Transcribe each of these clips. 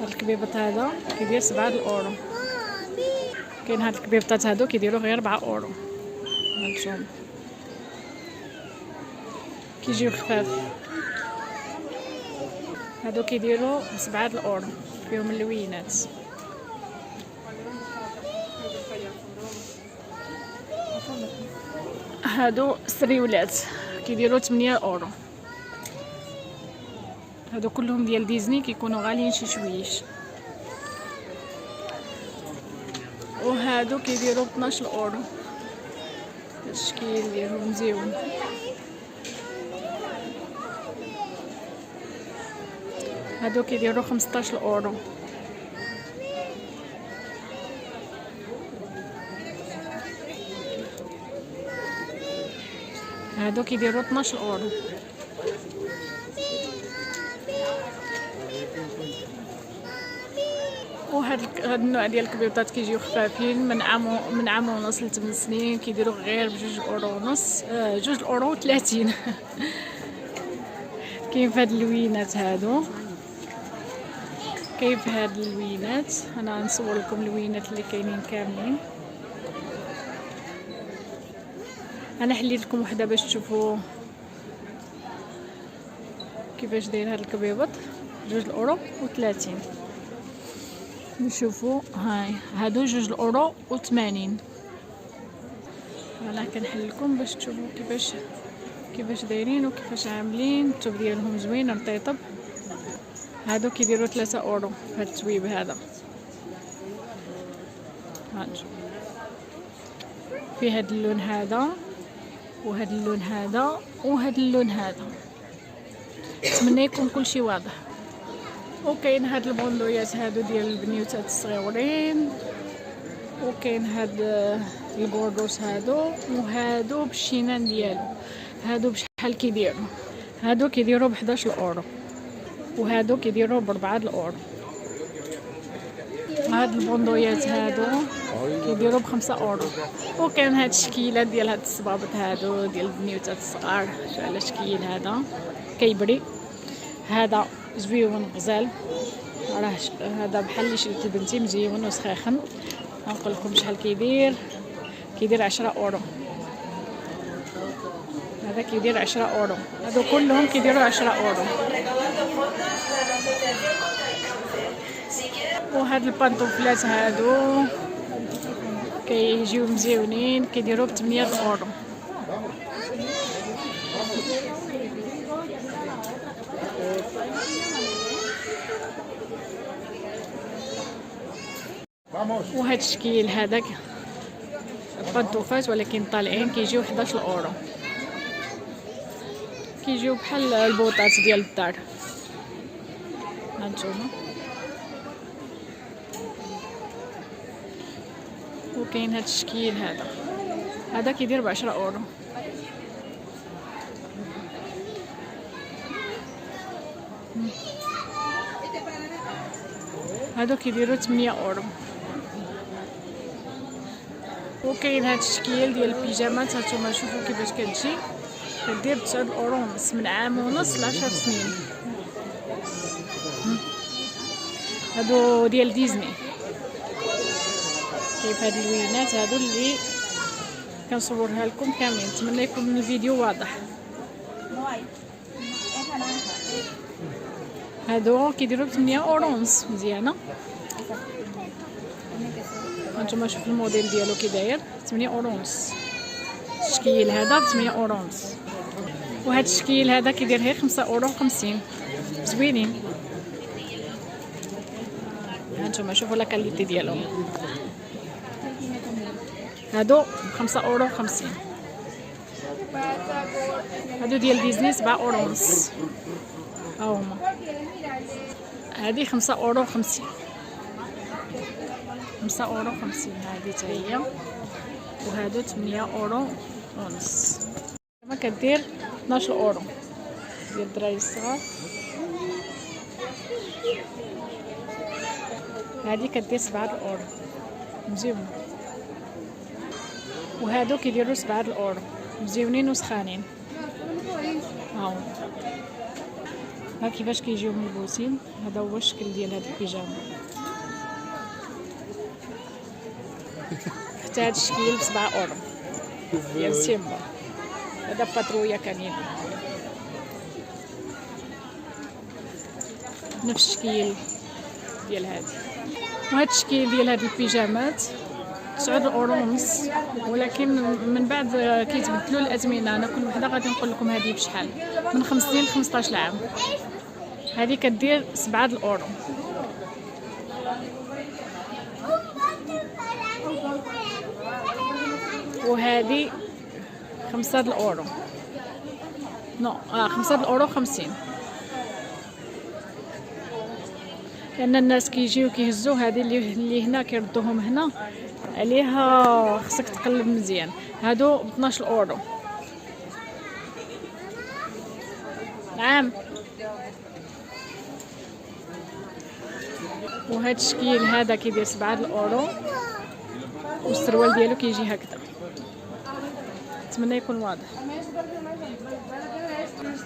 هاد الكبيبط هذا كيدير 7 الاورو. كاين هاد الكبيبطات هادو كيديروا غير 4 اورو. هانتوما كيجيو خفاف. هادو كيديروا 7 الاورو فيهم اللوينات. هادو السريولات كيديروا 8 اورو. هادو كلهم ديال ديزني كيكونوا غاليين شي شويش. وهادو كيديروا 12 اورو. الشكل ديالهم مزيون. هادو كيديروا 15 اورو. هادو كيديروا 12 اورو. وهاد النوع ديال الكبيبطات كيجيو خفافين من عام ونص ل 8 سنين كيديروا غير ب2 اورو ونص، 2 اورو و30. كاين في هاد اللوينات هادو. كيف هاد اللوينات انا نصور لكم اللوينات اللي كاينين كاملين. انا حليت لكم وحده باش تشوفوا كيفاش داير هاد الكبيبط. 2 اورو و30. نشوفوا هاي هادو 2 اورو و80. انا كنحل لكم باش تشوفوا كيفاش دايرين وكيفاش عاملين. الثوب ديالهم زوين رطيطب. هادو كيديروا 3 اورو هاد التويب هذا. هانتوما في هاد اللون هذا وهاد اللون هذا وهاد اللون هذا. نتمنى يكون كلشي واضح. وكاين هاد البوندويات هادو ديال البنيوتات الصغيورين. وكاين هاد الكوردوس هادو وهادو بالشينان ديالو. هادو بشحال كيديروا؟ هادو كيديروا ب11 اورو وهادو كيديروا ب4 اورو. هاد البوندويات هادو كيديروا ب5 اورو. وكاين هاد الشكيلات ديال هاد الصبابط هادو ديال البنيوتات الصغار. شو على شكل هذا كيبري. هذا زويون غزال. راه هذا بحال اللي شريت لبنتي مزيون وسخيخن. غنقول لكم شحال كيدير 10 اورو. هذا كيدير 10 اورو. هادو كلهم كيديروا 10 اورو. وهاد البانطوفلات هادو كيجيو مزيونين كيديروا ب 8 اورو. وهاد الشكل هذاك البانطوفات ولكن طالعين كيجيو 11 اورو. كيجيو بحال البوطات ديال الدار. هانتوما وكاين هاد الشكل هذا كيدير ب10 اورو. هادو كيديروا 8 اورو. وكاين هاد الشكل ديال البيجامات. هانتوما شوفوا كيفاش كتجي. كدير 9 اورو ونص من عام ونص ل 10 سنين. هادو ديال ديزني. كيف هاد اللوينات هادو اللي كنصورها لكم كاملين. نتمنى يكون الفيديو واضح. هادو كيديروا ب 8 اورو ونص. مزيانه. هانتوما شوفوا الموديل ديالو كي داير 8 اورو ونص. الشكل هذا ب 8 اورو ونص. وهاد الشكل هذا كيدير غير 5 اورو 50. زوينين. هانتوما شوفوا لا كاليتي ديالهم. هادو 5 اورو 50. هادو ديال ديزني 7 اورو ونص. ها هما. هادي 5 اورو 50. 5 اورو 50 هادي حتى هي. وهادو 8 اورو ونص. ما كدير 12 اورو ديال الدراري الصغار. هادي كدير 7 اورو. مزيون. وهادو كيديروا 7 اورو. مزيونين وسخانين. هاو ها كيفاش كيجيو ملبوسين. هذا هو الشكل ديال هاد البيجامه. حتى هاد الشكل ب7 اورو ديال سيمبا. هذا باترويا كانين نفس الشكل ديال هادي. وهاد الشكل ديال هاد البيجامات 9 اورو ونص، ولكن من بعد كيتبدلوا الازمنه. انا كل وحده غادي نقول لكم هذه بشحال، من 5 سنين ل 15 عام. هذه كدير 7 اورو. وهذه 5 اورو. نو 5 اورو 50. لان الناس كيجيو كيهزوا هذه اللي هنا كيردوهم هنا عليها. خصك تقلب مزيان. هادو ب 12 اورو. نعم. وهذا الشكل هذا كيدير 7 اورو، والسروال ديالو كيجي هكذا. نتمنى يكون واضح.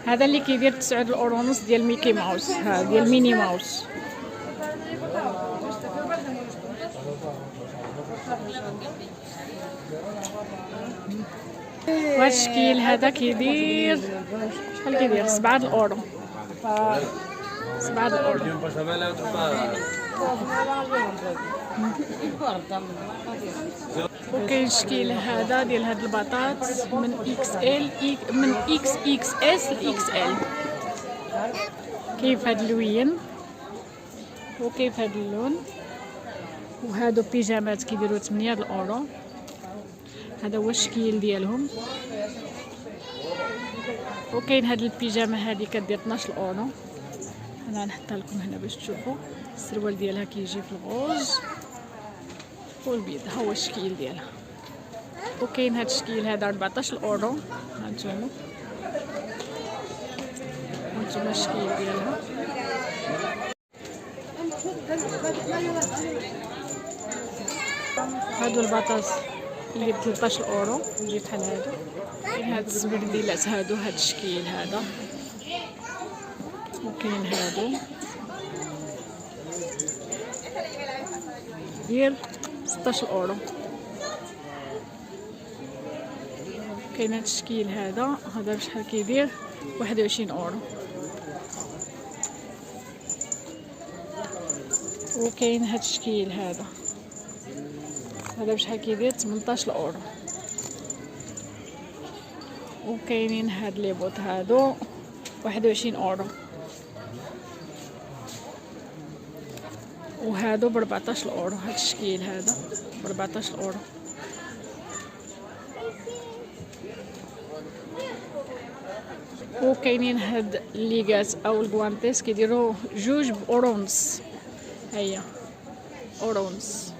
هذا اللي كيدير 9 اورو ونص ديال ميكي ماوس، ها ديال ميني ماوس. وهذا الشكل هذا كيدير شحال كيدير 7 اورو. 7 اورو. وكاين الشكل هذا ديال هاد البطاط من اكس ال من اكس اكس اس ل اكس ال. كيف هاد اللوين وكيف هاد اللون. وهادو بيجامات كيديروا 8 اورو. هذا هو الشكل ديالهم. وكاين هاد البيجامه هادي كدير 12 اورو. انا نحطها لكم هنا باش تشوفوا. السروال ديالها كيجي في الغوز والبيض. ها هو الشكل ديالها. وكاين هاد الشكل هذا 14 اورو. هانتوما الشكل ديالها. هادو البطاط اللي ب 13 اورو يجي بحال هادو. كاين هاد الزبرديلات هادو هاد الشكل هذا. وكاين هادو ديال 16 اورو. كاين هاد الشكل هذا بشحال كيدير 21 اورو. وكاين هاد الشكل هذا بشحال كيدير 18 اورو. وكاينين هاد لي بوط هادو 21 اورو. وهادو ب 14 اورو. هاد الشكل هذا ب 14 اورو. وكاينين هاد الليغات او الكوانتيس كيديروا 2 باورو ونص. هيا اورو ونص.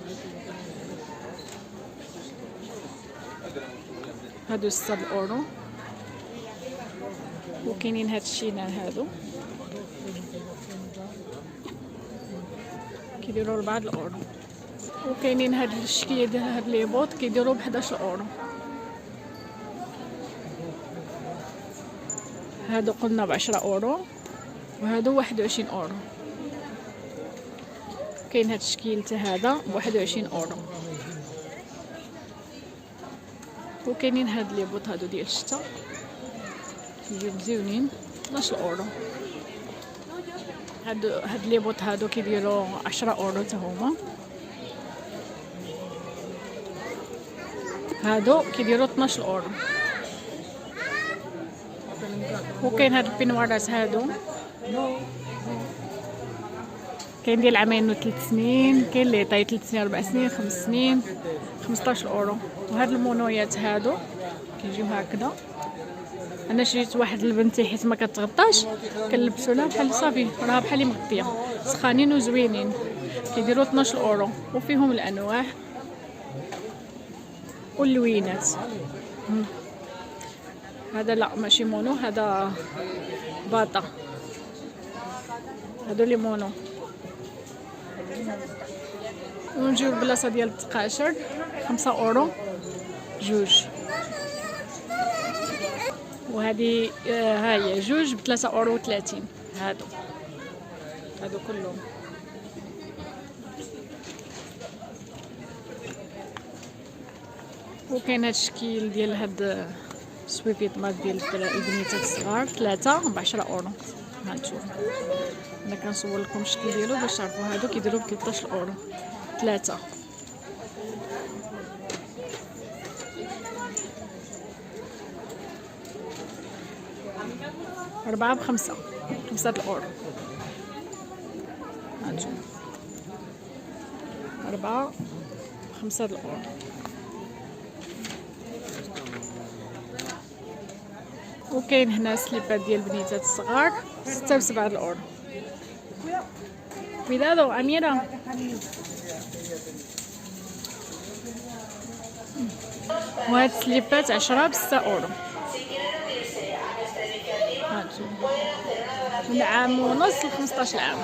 هادو 6 اورو. وكاينين هاد الشينان هادو كيديروا 4 اورو. وكاينين هاد الشكل ديال هاد لي بوط كيديروا ب 11 اورو. هادو قلنا ب 10 اورو وهادو 21 اورو. كاين هاد الشكل حتى هذا ب 21 اورو. وكاينين هاد لي بوط هادو ديال الشتا كيجيو مزيونين 12 اورو. هاد لي بوط هادو كيديروا 10 اورو حتى هما. هادو كيديروا 12 اورو. وكاين هاد البينوارات هادو كاين ديال عامين و3 سنين. كاين اللي طاي 3 سنين 4 سنين 5 سنين 15 اورو. وهاد المونويات هادو كيجيو هكذا. انا شريت واحد لبنتي حيت ما كتغطاش كنلبسوا لها بحال صافي راها بحال مغطيه. سخانين وزوينين كيديروا 12 اورو. وفيهم الانواع واللوينات. هذا لا ماشي مونو، هذا باطا. هادو لي مونو. ونجيو البلاصه ديال التقاشر 5 اورو جوج. وهذه ها هي جوج ب 3 اورو و 30. هادو كلهم. وكاين هاد الشكل ديال هاد سويفيطمات ديال البنيتات الصغار 3 ب10 اورو. هانتوما انا كنصور لكم الشكل ديالو باش تعرفوا. هادو كيديروا ب 13 اورو 3. أربعة ب5 الاورو. هانتوما 4 ب5 الاورو. وكاين هنا سليبات ديال البنيتات الصغار 6 ب7 الاورو. cuidado أميرة. وهاد السليبات 10 ب6 اورو. من عام ونص ل15 عام،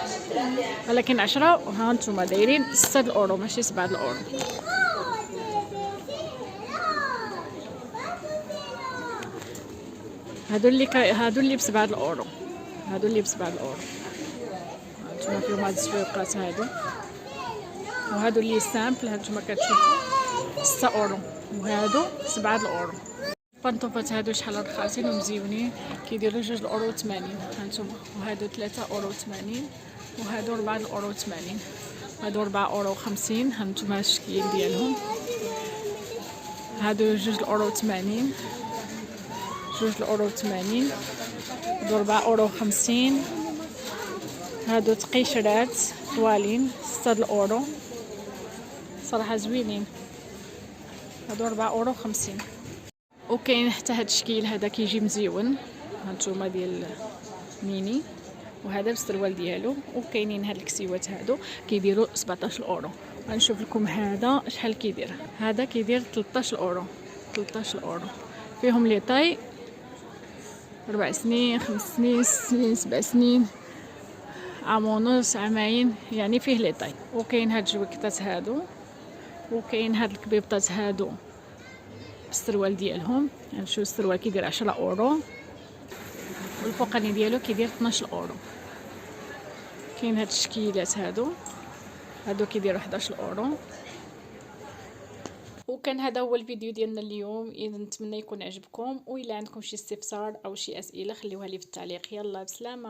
ولكن 10. وهانتوما دايرين 6 الاورو ماشي 7 الاورو. هادو اللي ب7 الاورو. هانتوما فيهم هاد الزويقات هادو. وهادو اللي سامبل هانتوما كتشوفوا 6 اورو، وهادو 7 الاورو. البانطوفات هادو شحال رخاصين ومزيونين، كيديروا 2 اورو 80. هانتوما وهادو 3 اورو 80، وهادو 4 اورو 80، هادو 4 اورو 50. هانتوما الشكل ديالهم. هادو 2 اورو 80، 2 اورو 80، هادو 4 اورو 50. هادو تقيشرات طوالين 6 الاورو، صراحه زوينين. هادو 4 اورو 50. وكاين حتى هاد الشكل هذا كيجي مزيون. هانتوما ديال ميني، وهذا بالسروال ديالو. وكاينين هاد الكسيوات هادو كيديروا 17 اورو. غنشوف لكم هذا شحال كيدير. هذا كيدير 13 اورو. 13 اورو فيهم لي طاي 4 سنين 5 سنين 6 سنين 7 سنين عام ونص عامين، يعني فيه لي طاي. وكاين هاد الجويكطات هادو، وكاين هاد الكبيبطات هادو السروال ديالهم. يعني شو السروال كيدير 10 اورو، والفوقاني ديالو كيدير 12 اورو. كاين هاد الشكيلات هادو كيديروا 11 اورو. وكان هذا هو الفيديو ديالنا اليوم. اذا نتمنى يكون عجبكم، والا عندكم شي استفسار او شي اسئله خليوها لي في التعليق. يلا بسلامه.